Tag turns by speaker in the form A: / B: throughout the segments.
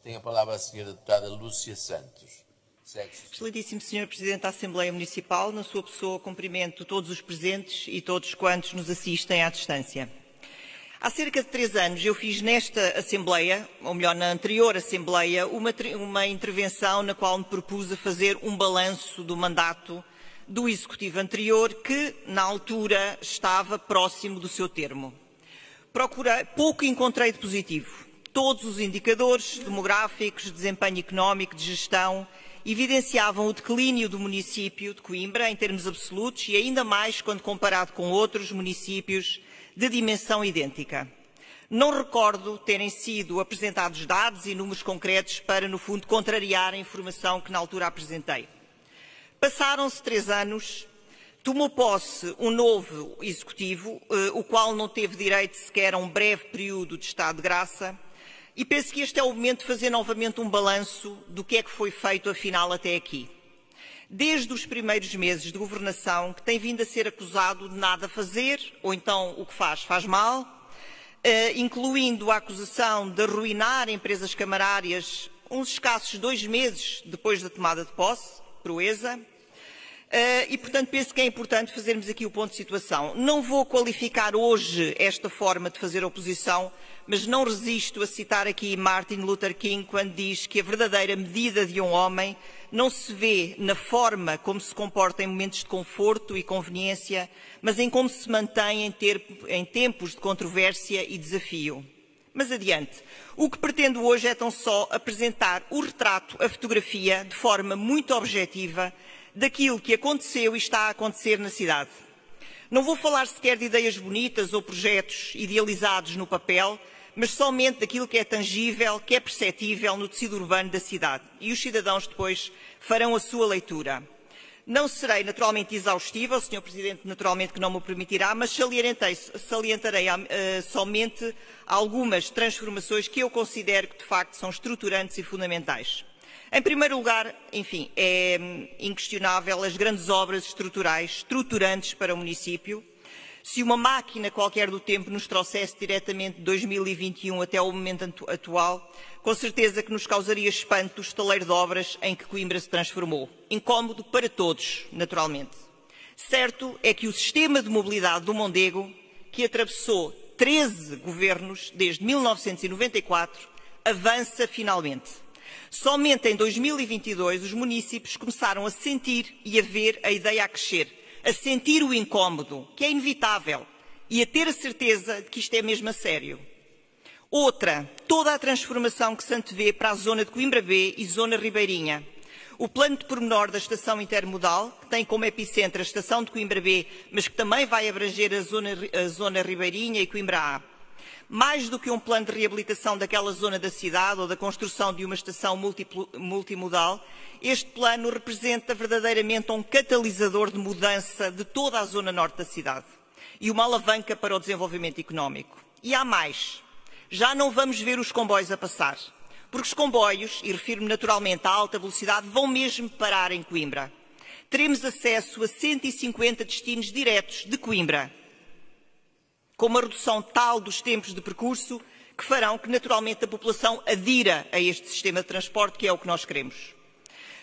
A: Tem a palavra a senhora deputada Lúcia Santos.
B: Excelentíssimo Sr. Presidente da Assembleia Municipal, na sua pessoa cumprimento todos os presentes e todos quantos nos assistem à distância. Há cerca de 3 anos eu fiz nesta Assembleia, ou melhor, na anterior Assembleia, uma intervenção na qual me propus a fazer um balanço do mandato do Executivo anterior, que na altura estava próximo do seu termo. Pouco encontrei de positivo. Todos os indicadores demográficos, de desempenho económico, de gestão, evidenciavam o declínio do município de Coimbra em termos absolutos e ainda mais quando comparado com outros municípios de dimensão idêntica. Não recordo terem sido apresentados dados e números concretos para, no fundo, contrariar a informação que na altura apresentei. Passaram-se 3 anos, tomou posse um novo Executivo, o qual não teve direito sequer a um breve período de estado de graça, e penso que este é o momento de fazer novamente um balanço do que é que foi feito, afinal, até aqui. Desde os primeiros meses de governação, que tem vindo a ser acusado de nada fazer, ou então o que faz, faz mal, incluindo a acusação de arruinar empresas camarárias uns escassos 2 meses depois da tomada de posse, proeza, e, portanto, penso que é importante fazermos aqui o ponto de situação. Não vou qualificar hoje esta forma de fazer oposição, mas não resisto a citar aqui Martin Luther King quando diz que a verdadeira medida de um homem não se vê na forma como se comporta em momentos de conforto e conveniência, mas em como se mantém em tempos de controvérsia e desafio. Mas adiante. O que pretendo hoje é tão só apresentar o retrato, a fotografia, de forma muito objetiva, daquilo que aconteceu e está a acontecer na cidade. Não vou falar sequer de ideias bonitas ou projetos idealizados no papel, mas somente daquilo que é tangível, que é perceptível no tecido urbano da cidade. E os cidadãos depois farão a sua leitura. Não serei naturalmente exaustiva, o Sr. Presidente naturalmente que não me permitirá, mas salientarei somente algumas transformações que eu considero que de facto são estruturantes e fundamentais. Em primeiro lugar, enfim, é inquestionável as grandes obras estruturantes para o município. Se uma máquina qualquer do tempo nos trouxesse diretamente de 2021 até o momento atual, com certeza que nos causaria espanto o estaleiro de obras em que Coimbra se transformou. Incómodo para todos, naturalmente. Certo é que o sistema de mobilidade do Mondego, que atravessou 13 governos desde 1994, avança finalmente. Somente em 2022 os municípios começaram a sentir e a ver a ideia a crescer, a sentir o incómodo, que é inevitável, e a ter a certeza de que isto é mesmo a sério. Outra, toda a transformação que se antevê para a zona de Coimbra B e zona ribeirinha. O plano de pormenor da estação intermodal, que tem como epicentro a estação de Coimbra B, mas que também vai abranger a zona ribeirinha e Coimbra A. Mais do que um plano de reabilitação daquela zona da cidade ou da construção de uma estação multimodal, este plano representa verdadeiramente um catalisador de mudança de toda a zona norte da cidade e uma alavanca para o desenvolvimento económico. E há mais. Já não vamos ver os comboios a passar, porque os comboios, e refiro-me naturalmente à alta velocidade, vão mesmo parar em Coimbra. Teremos acesso a 150 destinos diretos de Coimbra, com uma redução tal dos tempos de percurso que farão que naturalmente a população adira a este sistema de transporte, que é o que nós queremos.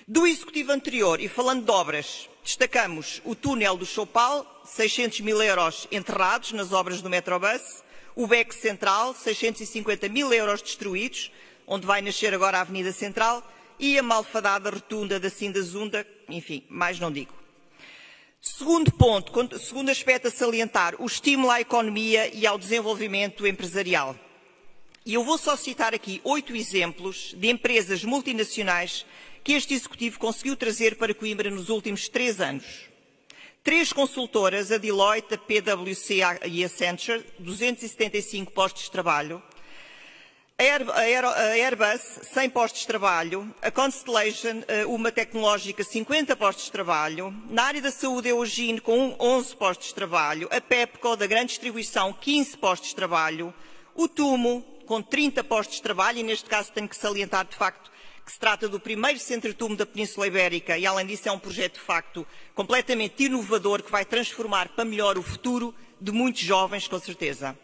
B: Do Executivo anterior, e falando de obras, destacamos o túnel do Choupal, 600 mil euros enterrados nas obras do Metrobus, o BEC Central, 650 mil euros destruídos, onde vai nascer agora a Avenida Central, e a malfadada rotunda da Sindazunda, enfim, mais não digo. Segundo ponto, segundo aspecto a salientar, o estímulo à economia e ao desenvolvimento empresarial. E eu vou só citar aqui 8 exemplos de empresas multinacionais que este Executivo conseguiu trazer para Coimbra nos últimos 3 anos. 3 consultoras, a Deloitte, a PwC e a Accenture, 275 postos de trabalho. A Airbus, 100 postos de trabalho, a Constellation, uma tecnológica, 50 postos de trabalho, na área da saúde, a Eugene, com 11 postos de trabalho, a Pepco, da grande distribuição, 15 postos de trabalho, o Tumo, com 30 postos de trabalho, e neste caso tenho que salientar, de facto, que se trata do primeiro centro-tumo da Península Ibérica, e além disso é um projeto, de facto, completamente inovador, que vai transformar para melhor o futuro de muitos jovens, com certeza.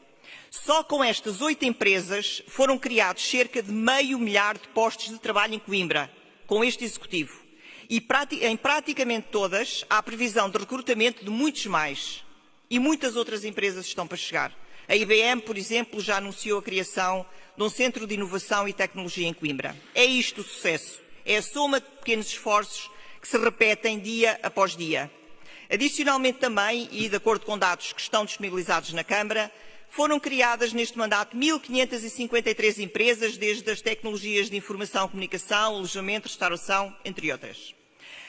B: Só com estas 8 empresas foram criados cerca de 500 mil de postos de trabalho em Coimbra, com este Executivo. E em praticamente todas há previsão de recrutamento de muitos mais. E muitas outras empresas estão para chegar. A IBM, por exemplo, já anunciou a criação de um centro de inovação e tecnologia em Coimbra. É isto o sucesso. É a soma de pequenos esforços que se repetem dia após dia. Adicionalmente também, e de acordo com dados que estão disponibilizados na Câmara, foram criadas neste mandato 1.553 empresas, desde as tecnologias de informação, comunicação, alojamento, restauração, entre outras.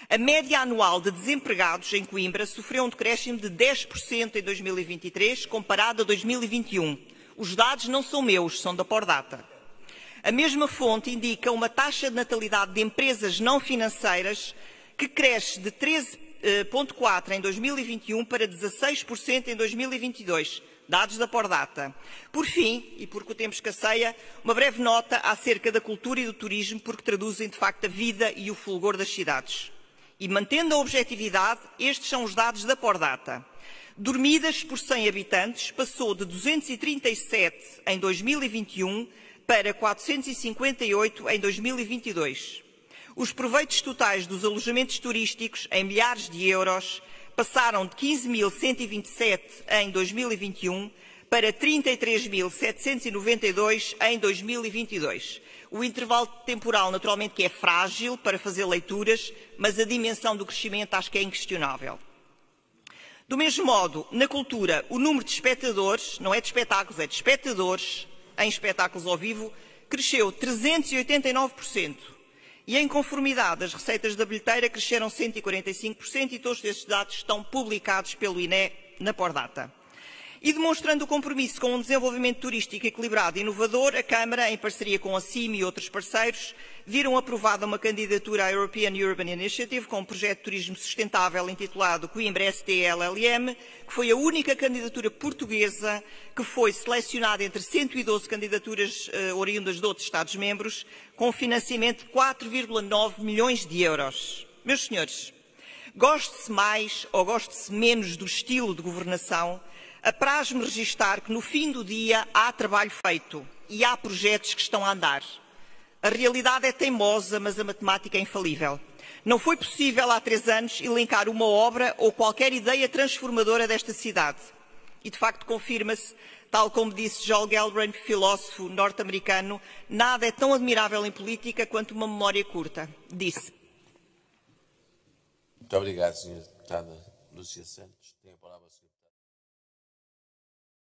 B: A média anual de desempregados em Coimbra sofreu um decréscimo de 10% em 2023, comparado a 2021. Os dados não são meus, são da Pordata. A mesma fonte indica uma taxa de natalidade de empresas não financeiras que cresce de 13,4% em 2021 para 16% em 2022. Dados da Pordata. Por fim, e porque o tempo escasseia, uma breve nota acerca da cultura e do turismo, porque traduzem de facto a vida e o fulgor das cidades. E mantendo a objetividade, estes são os dados da Pordata. Dormidas por 100 habitantes passou de 237 em 2021 para 458 em 2022. Os proveitos totais dos alojamentos turísticos em milhares de euros passaram de 15.127 em 2021 para 33.792 em 2022. O intervalo temporal, naturalmente, que é frágil para fazer leituras, mas a dimensão do crescimento acho que é inquestionável. Do mesmo modo, na cultura, o número de espectadores, não é de espetáculos, é de espectadores em espetáculos ao vivo, cresceu 389%. E em conformidade, as receitas da bilheteira cresceram 145% e todos estes dados estão publicados pelo INE na Pordata. E demonstrando o compromisso com um desenvolvimento turístico equilibrado e inovador, a Câmara, em parceria com a CIM e outros parceiros, viram aprovada uma candidatura à European Urban Initiative com um projeto de turismo sustentável intitulado Coimbra STLLM, que foi a única candidatura portuguesa que foi selecionada entre 112 candidaturas oriundas de outros Estados-membros, com financiamento de 4,9 milhões de euros. Meus senhores, goste-se mais ou goste-se menos do estilo de governação, apraz-me registar que no fim do dia há trabalho feito e há projetos que estão a andar. A realidade é teimosa, mas a matemática é infalível. Não foi possível há 3 anos elencar uma obra ou qualquer ideia transformadora desta cidade. E de facto confirma-se, tal como disse Joel Galbraith, filósofo norte-americano, nada é tão admirável em política quanto uma memória curta. Disse.
A: Muito obrigado, Sra. Deputada Lúcia Santos. Tem a palavra a Sra.